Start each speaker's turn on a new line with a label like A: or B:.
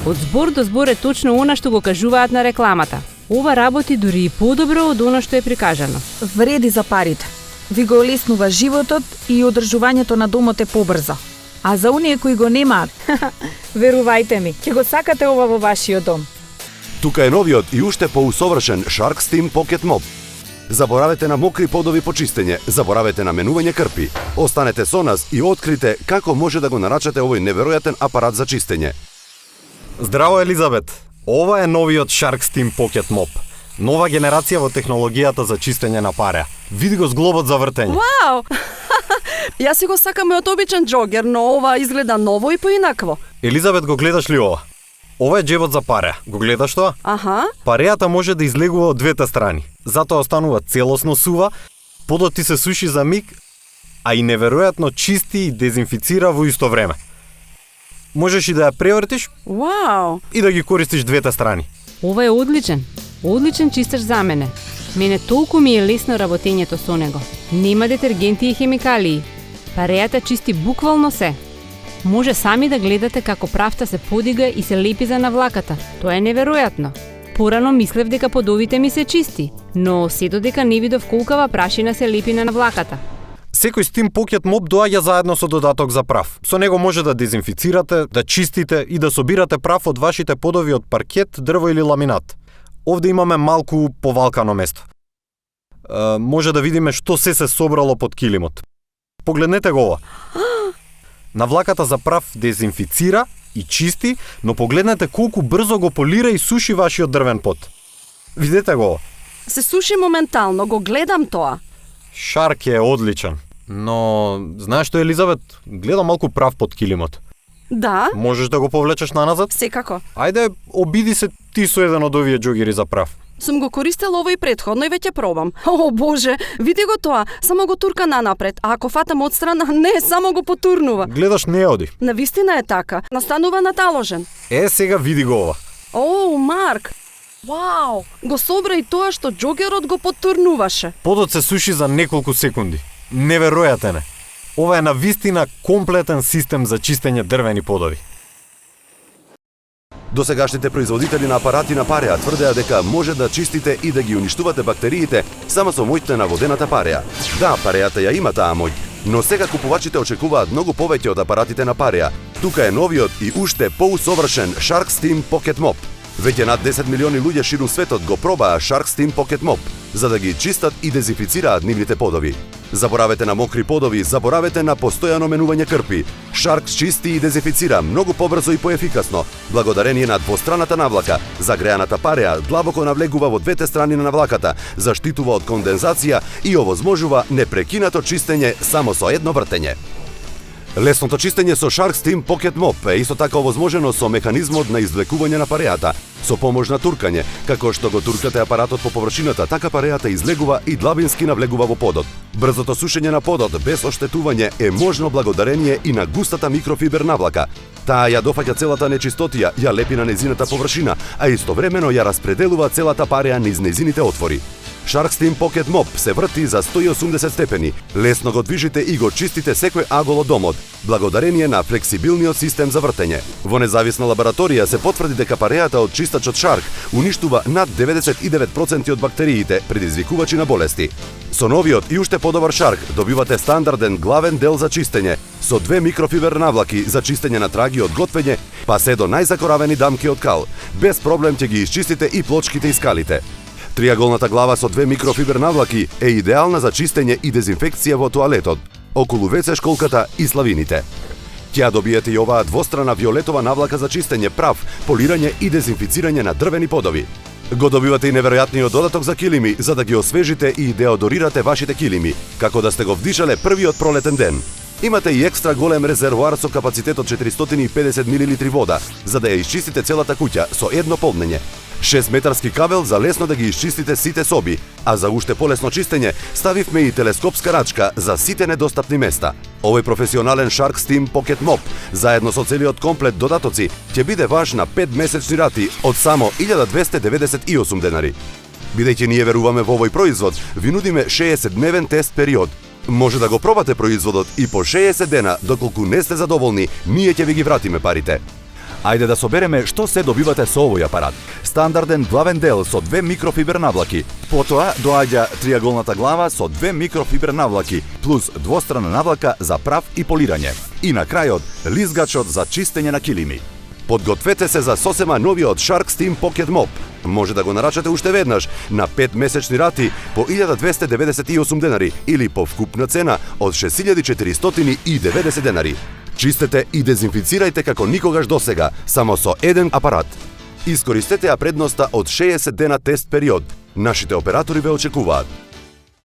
A: Од збор до збор е точно она што го кажуваат на рекламата. Ова работи дури и подобро од она што е прикажано.
B: Вреди за парите. Ви го олеснува животот и одржувањето на домот е побрзо. А за оние кои го немаат, верувајте ми, ќе го сакате ова во вашиот дом.
C: Тука е новиот и уште поусовршен Shark Steam Pocket Mop. Заборавете на мокри подови по чистење, заборавете на менување крпи. Останете со нас и открите како може да го нарачате овој неверојатен апарат за чистење.
D: Здраво, Елизабет! Ова е новиот Shark Steam Pocket Mop. Нова генерација во технологијата за чистење на пареа. Види го зглобот за вртење.
E: Вау! Јас си го сакам од обичен џогер, но ова изгледа ново и поинакво.
D: Елизабет, го гледаш ли ова? Ова е џебот за пареа. Го гледаш тоа?
E: Аха.
D: Пареата може да излегува од двете страни. Затоа останува целосно сува, подот ти се суши за миг, а и неверојатно чисти и дезинфицира во исто време. Можеш и да ја превртиш
E: Вау!
D: и да ги користиш двете страни.
A: Ова е одличен. Одличен чистач за мене. Мене толку ми е лесно работењето со него. Нема детергенти и хемикалии. Пареата чисти буквално се. Може сами да гледате како правта се подига и се лепи за навлаката. Тоа е неверојатно. Порано мислев дека подовите ми се чисти, но се додека не видов колкава прашина се лепи на навлаката.
D: Секој Steam Pocket Mop доаѓа заедно со додаток за прав. Со него може да дезинфицирате, да чистите и да собирате прав од вашите подови од паркет, дрво или ламинат. Овде имаме малку повалкано место. Може да видиме што се собрало под килимот. Погледнете го ова. Навлаката за прав дезинфицира и чисти, но погледнете колку брзо го полира и суши вашиот дрвен пот. Видете го ова.
E: Се суши моментално, го гледам тоа.
D: Шарк е одличен, но знаеш што, Елизабет, гледам малку прав под килимот.
E: Да,
D: Можеш да го повлечеш наназад?
E: секако.
D: Ајде, обиди се ти со еден од овие џогери за прав.
E: Сум го користел ово и претходно и веќе пробам. О, боже, види го тоа, само го турка нанапред, а ако фатам одстрана, не, само го потурнува.
D: Гледаш, не оди.
E: Навистина е така, настанува наталожен.
D: Сега види го ова.
E: О, Марк! Вау! Го собра и тоа што џогерот го потурнуваше.
D: Подот се суши за неколку секунди. Неверојатен е. Ова е навистина комплетен систем за чистење дрвени подови.
C: Досегашните производители на апарати на пареа тврдеа дека може да чистите и да ги уништувате бактериите само со моќта на водената пареа. Да, пареата ја има таа моќ, но сега купувачите очекуваат многу повеќе од апаратите на пареа. Тука е новиот и уште поусовршен Shark Steam Pocket Mop. Веќе над 10 милиони луѓе ширум светот го пробаа Shark Steam Pocket Mop, за да ги чистат и дезинфицираат нивните подови. Заборавете на мокри подови, заборавете на постојано менување крпи. Shark чисти и дезинфицира многу побрзо и поефикасно, благодарение на двостраната навлака. Загреаната пареа длабоко навлегува во двете страни на навлаката, заштитува од кондензација и овозможува непрекинато чистење само со едно вртење. Лесното чистење со Shark Steam Pocket Mop е исто така овозможено со механизмот на извлекување на пареата, со помош на туркање. Како што го туркате апаратот по површината, така пареата излегува и длабински навлегува во подот. Брзото сушење на подот без оштетување е можно благодарение и на густата микрофибер навлака. Таа ја дофаќа целата нечистотија, ја лепи на незината површина, а истовремено ја распределува целата пареа низ незините отвори. Shark Steam Pocket Mop се врти за 180 степени. Лесно го движите и го чистите секој агол од домот, благодарение на флексибилниот систем за вртење. Во независна лабораторија се потврди дека пареата од чистачот Shark уништува над 99% од бактериите, предизвикувачи на болести. Со новиот и уште подобар Shark добивате стандарден главен дел за чистење, со 2 микрофибер навлаки за чистење на траги од готвење, па се до најзакоравени дамки од кал. Без проблем ќе ги исчистите и плочките и скалите. Триаголната глава со 2 микрофибер навлаки е идеална за чистење и дезинфекција во тоалетот, околу WC школката и славините. Ќе добиете и оваа двострана виолетова навлака за чистење, прав, полирање и дезинфицирање на дрвени подови. Го добивате и неверојатниот додаток за килими, за да ги освежите и деодорирате вашите килими, како да сте го вдишале првиот пролетен ден. Имате и екстра голем резервоар со капацитет од 450 мл вода, за да ја исчистите целата куќа со едно полнење. 6-метарски кабел за лесно да ги исчистите сите соби, а за уште полесно чистење ставивме и телескопска рачка за сите недостапни места. Овој професионален Shark Steam Pocket Mop, заедно со целиот комплет додатоци, ќе биде ваш на 5 месечни рати од само 1298 денари. Бидејќи ние веруваме во овој производ, ви нудиме 60-дневен тест период. Може да го пробате производот и по 60 дена, доколку не сте задоволни, ние ќе ви ги вратиме парите.
F: Ајде да собереме што се добивате со овој апарат. Стандарден главен дел со 2 микрофибер навлаки. Потоа доаѓа триаголната глава со 2 микрофибер навлаки, плюс двострана навлака за прав и полирање. И на крајот, лизгачот за чистење на килими. Подгответе се за сосема новиот Shark Steam Pocket Mop. Може да го нарачате уште веднаш на 5 месечни рати по 1298 денари или по вкупна цена од 6490 денари. Чистете и дезинфицирајте како никогаш досега, само со еден апарат. Искористете ја предноста од 60 дена тест период. Нашите оператори ве очекуваат.